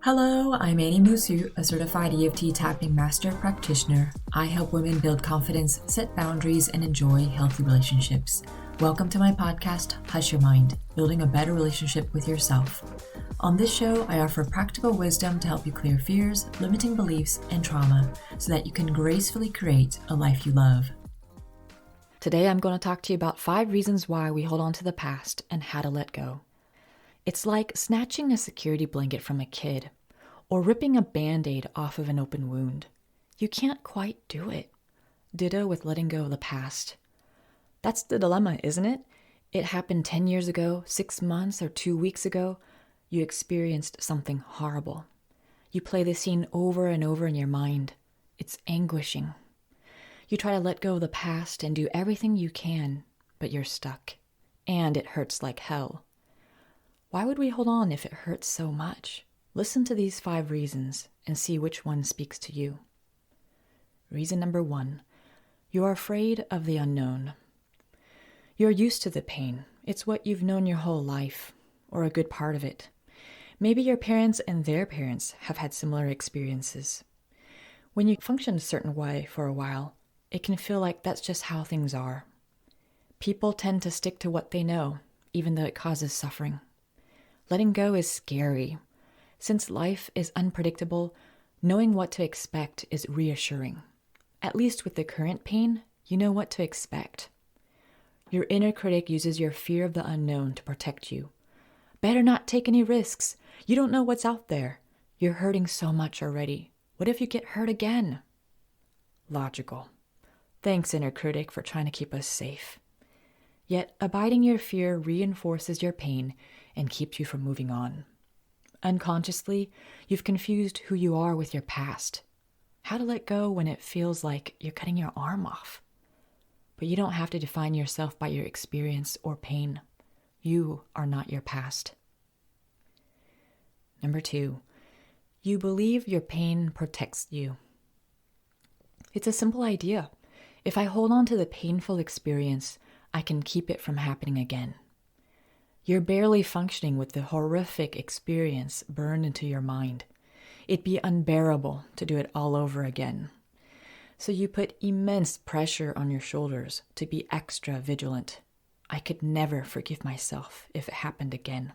Hello, I'm Annie Musu, a certified EFT tapping master practitioner. I help women build confidence, set boundaries, and enjoy healthy relationships. Welcome to my podcast, Hush Your Mind, Building a Better Relationship with Yourself. On this show, I offer practical wisdom to help you clear fears, limiting beliefs, and trauma so that you can gracefully create a life you love. Today, I'm going to talk to you about 5 reasons why we hold on to the past and how to let go. It's like snatching a security blanket from a kid or ripping a Band-Aid off of an open wound. You can't quite do it. Ditto with letting go of the past. That's the dilemma, isn't it? It happened 10 years ago, 6 months, or 2 weeks ago. You experienced something horrible. You play the scene over and over in your mind. It's anguishing. You try to let go of the past and do everything you can, but you're stuck. And it hurts like hell. Why would we hold on if it hurts so much? Listen to these 5 reasons and see which one speaks to you. Reason number 1, you're afraid of the unknown. You're used to the pain. It's what you've known your whole life, or a good part of it. Maybe your parents and their parents have had similar experiences. When you function a certain way for a while, it can feel like that's just how things are. People tend to stick to what they know, even though it causes suffering. Letting go is scary. Since life is unpredictable, knowing what to expect is reassuring. At least with the current pain, you know what to expect. Your inner critic uses your fear of the unknown to protect you. Better not take any risks. You don't know what's out there. You're hurting so much already. What if you get hurt again? Logical. Thanks, inner critic, for trying to keep us safe. Yet, abiding your fear reinforces your pain and keeps you from moving on. Unconsciously, you've confused who you are with your past. How to let go when it feels like you're cutting your arm off. But you don't have to define yourself by your experience or pain. You are not your past. Number 2, you believe your pain protects you. It's a simple idea. If I hold on to the painful experience, I can keep it from happening again. You're barely functioning with the horrific experience burned into your mind. It'd be unbearable to do it all over again. So you put immense pressure on your shoulders to be extra vigilant. I could never forgive myself if it happened again.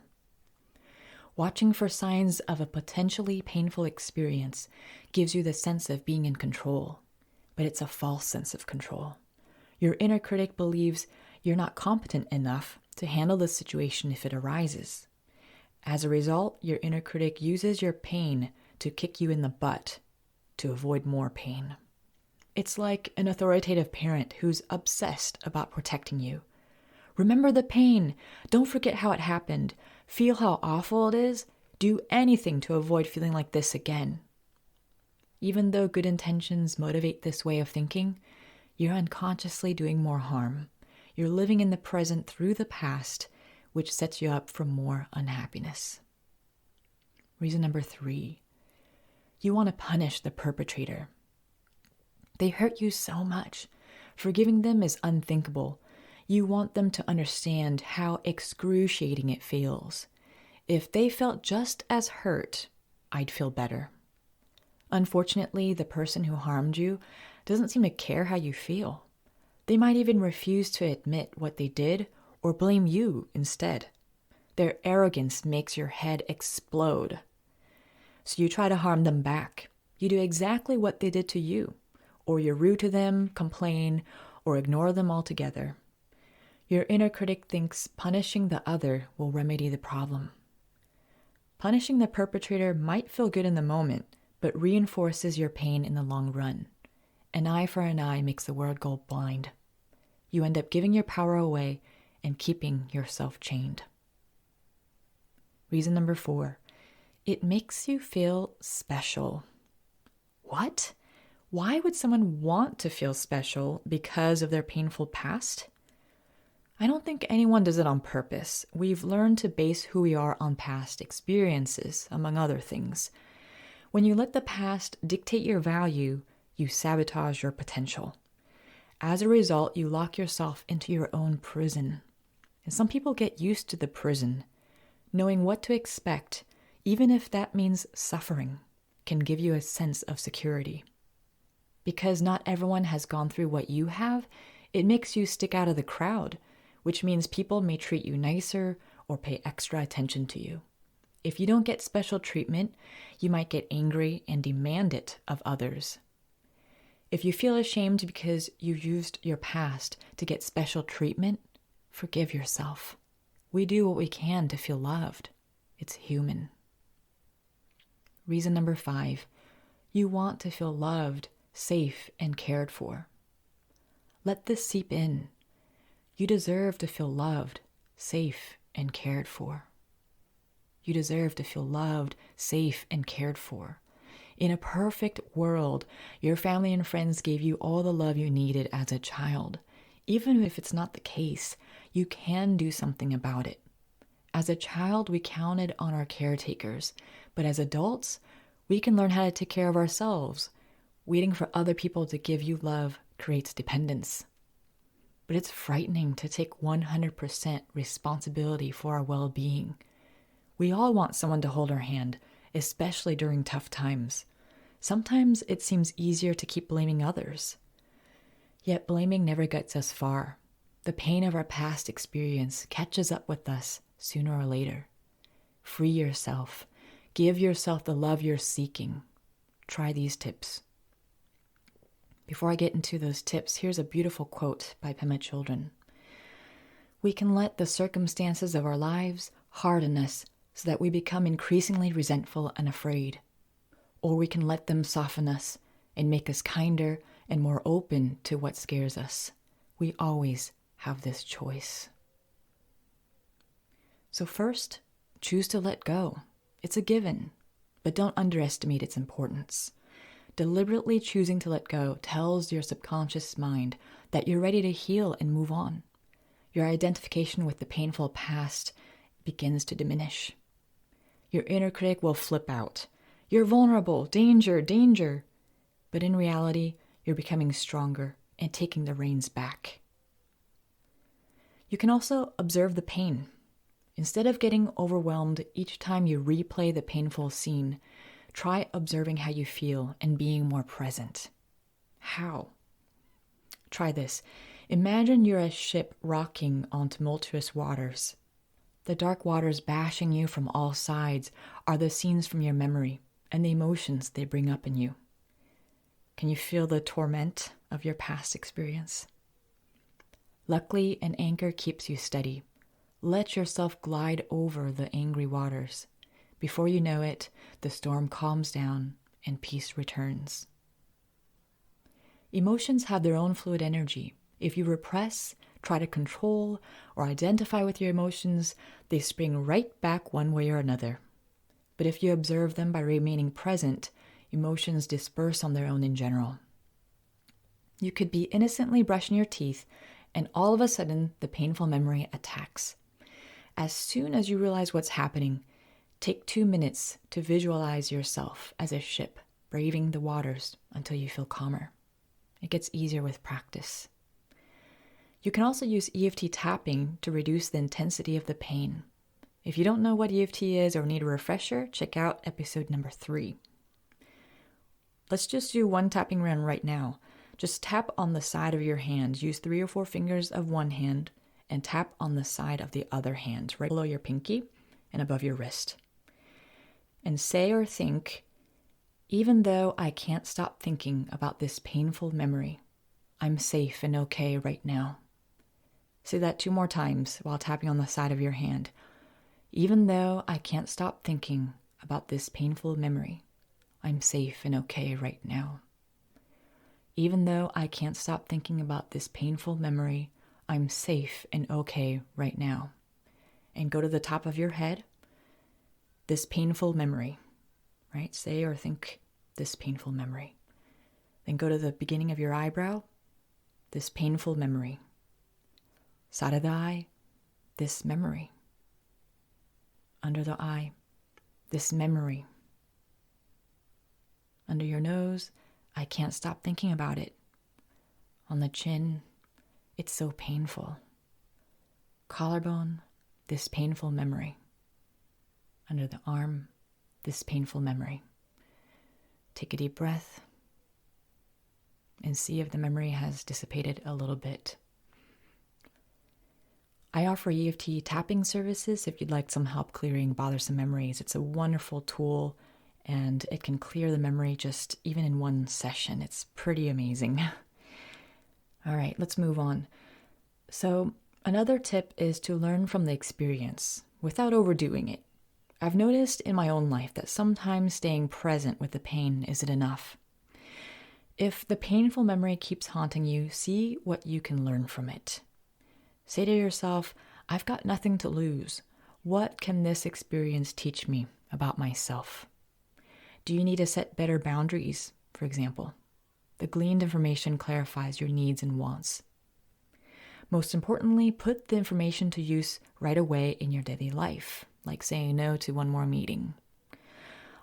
Watching for signs of a potentially painful experience gives you the sense of being in control, but it's a false sense of control. Your inner critic believes you're not competent enough to handle the situation if it arises. As a result, your inner critic uses your pain to kick you in the butt to avoid more pain. It's like an authoritative parent who's obsessed about protecting you. Remember the pain. Don't forget how it happened. Feel how awful it is. Do anything to avoid feeling like this again. Even though good intentions motivate this way of thinking, you're unconsciously doing more harm. You're living in the present through the past, which sets you up for more unhappiness. Reason number 3, you want to punish the perpetrator. They hurt you so much. Forgiving them is unthinkable. You want them to understand how excruciating it feels. If they felt just as hurt, I'd feel better. Unfortunately, the person who harmed you doesn't seem to care how you feel. They might even refuse to admit what they did or blame you instead. Their arrogance makes your head explode. So you try to harm them back. You do exactly what they did to you, or you're rude to them, complain, or ignore them altogether. Your inner critic thinks punishing the other will remedy the problem. Punishing the perpetrator might feel good in the moment, but reinforces your pain in the long run. An eye for an eye makes the world go blind. You end up giving your power away and keeping yourself chained. Reason number 4, it makes you feel special. What? Why would someone want to feel special because of their painful past? I don't think anyone does it on purpose. We've learned to base who we are on past experiences, among other things. When you let the past dictate your value, you sabotage your potential. As a result, you lock yourself into your own prison. And some people get used to the prison. Knowing what to expect, even if that means suffering, can give you a sense of security. Because not everyone has gone through what you have, it makes you stick out of the crowd, which means people may treat you nicer or pay extra attention to you. If you don't get special treatment, you might get angry and demand it of others. If you feel ashamed because you used your past to get special treatment, forgive yourself. We do what we can to feel loved. It's human. Reason number 5, you want to feel loved, safe, and cared for. Let this seep in. You deserve to feel loved, safe, and cared for. You deserve to feel loved, safe, and cared for. In a perfect world, your family and friends gave you all the love you needed as a child. Even if it's not the case, you can do something about it. As a child, we counted on our caretakers, but as adults, we can learn how to take care of ourselves. Waiting for other people to give you love creates dependence. But it's frightening to take 100% responsibility for our well-being. We all want someone to hold our hand, especially during tough times. Sometimes it seems easier to keep blaming others. Yet blaming never gets us far. The pain of our past experience catches up with us sooner or later. Free yourself. Give yourself the love you're seeking. Try these tips. Before I get into those tips, here's a beautiful quote by Pema Children. We can let the circumstances of our lives harden us so that we become increasingly resentful and afraid. Or we can let them soften us and make us kinder and more open to what scares us. We always have this choice. So first, choose to let go. It's a given, but don't underestimate its importance. Deliberately choosing to let go tells your subconscious mind that you're ready to heal and move on. Your identification with the painful past begins to diminish. Your inner critic will flip out. You're vulnerable, danger, danger. But in reality, you're becoming stronger and taking the reins back. You can also observe the pain. Instead of getting overwhelmed each time you replay the painful scene, try observing how you feel and being more present. How? Try this. Imagine you're a ship rocking on tumultuous waters. The dark waters bashing you from all sides are the scenes from your memory and the emotions they bring up in you. Can you feel the torment of your past experience? Luckily, an anchor keeps you steady. Let yourself glide over the angry waters. Before you know it, the storm calms down and peace returns. Emotions have their own fluid energy. If you repress, try to control, or identify with your emotions, they spring right back one way or another. But if you observe them by remaining present, emotions disperse on their own in general. You could be innocently brushing your teeth, and all of a sudden, the painful memory attacks. As soon as you realize what's happening, take 2 minutes to visualize yourself as a ship braving the waters until you feel calmer. It gets easier with practice. You can also use EFT tapping to reduce the intensity of the pain. If you don't know what EFT is or need a refresher, check out episode number 3. Let's just do one tapping round right now. Just tap on the side of your hand. Use 3 or 4 fingers of one hand and tap on the side of the other hand, right below your pinky and above your wrist. And say or think, even though I can't stop thinking about this painful memory, I'm safe and okay right now. Say that 2 more times while tapping on the side of your hand. Even though I can't stop thinking about this painful memory, I'm safe and okay right now. Even though I can't stop thinking about this painful memory, I'm safe and okay right now. And go to the top of your head, this painful memory, right? Say or think this painful memory. Then go to the beginning of your eyebrow, this painful memory. Side of the eye, this memory. Under the eye, this memory. Under your nose, I can't stop thinking about it. On the chin, it's so painful. Collarbone, this painful memory. Under the arm, this painful memory. Take a deep breath and see if the memory has dissipated a little bit. I offer EFT tapping services if you'd like some help clearing bothersome memories. It's a wonderful tool and it can clear the memory just even in one session. It's pretty amazing. All right, let's move on. So another tip is to learn from the experience without overdoing it. I've noticed in my own life that sometimes staying present with the pain isn't enough. If the painful memory keeps haunting you, see what you can learn from it. Say to yourself, I've got nothing to lose. What can this experience teach me about myself? Do you need to set better boundaries, for example? The gleaned information clarifies your needs and wants. Most importantly, put the information to use right away in your daily life, like saying no to one more meeting.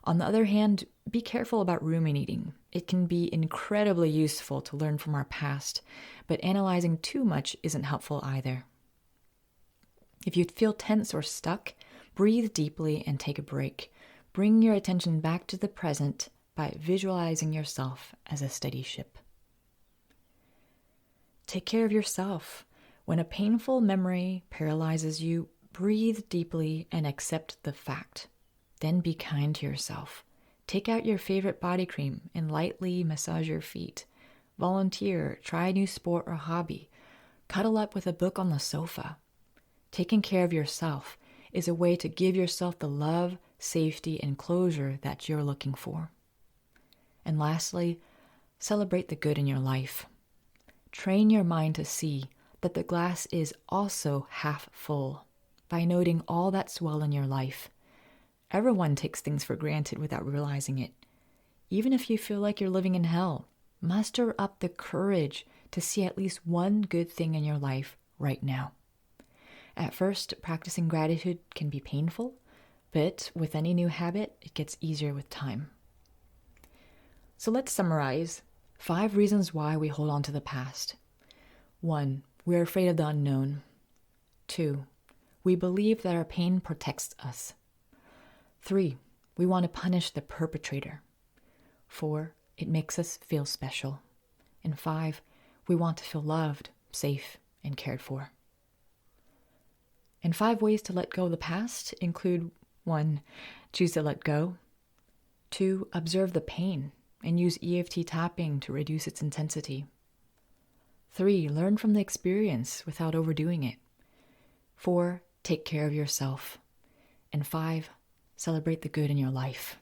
On the other hand, be careful about ruminating. It can be incredibly useful to learn from our past, but analyzing too much isn't helpful either. If you feel tense or stuck, breathe deeply and take a break. Bring your attention back to the present by visualizing yourself as a steady ship. Take care of yourself. When a painful memory paralyzes you, breathe deeply and accept the fact. Then be kind to yourself. Take out your favorite body cream and lightly massage your feet. Volunteer, try a new sport or hobby. Cuddle up with a book on the sofa. Taking care of yourself is a way to give yourself the love, safety, and closure that you're looking for. And lastly, celebrate the good in your life. Train your mind to see that the glass is also half full by noting all that's well in your life. Everyone takes things for granted without realizing it. Even if you feel like you're living in hell, muster up the courage to see at least one good thing in your life right now. At first, practicing gratitude can be painful, but with any new habit, it gets easier with time. So let's summarize 5 reasons why we hold on to the past. 1, we're afraid of the unknown. 2, we believe that our pain protects us. 3, we want to punish the perpetrator. 4, it makes us feel special. And 5, we want to feel loved, safe, and cared for. And 5 ways to let go of the past include 1, choose to let go. 2, observe the pain and use EFT tapping to reduce its intensity. 3, learn from the experience without overdoing it. 4, take care of yourself. And 5, celebrate the good in your life.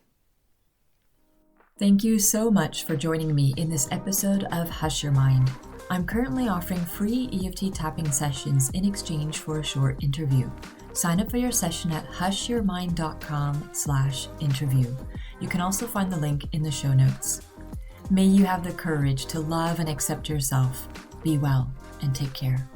Thank you so much for joining me in this episode of Hush Your Mind. I'm currently offering free EFT tapping sessions in exchange for a short interview. Sign up for your session at hushyourmind.com/interview. You can also find the link in the show notes. May you have the courage to love and accept yourself. Be well and take care.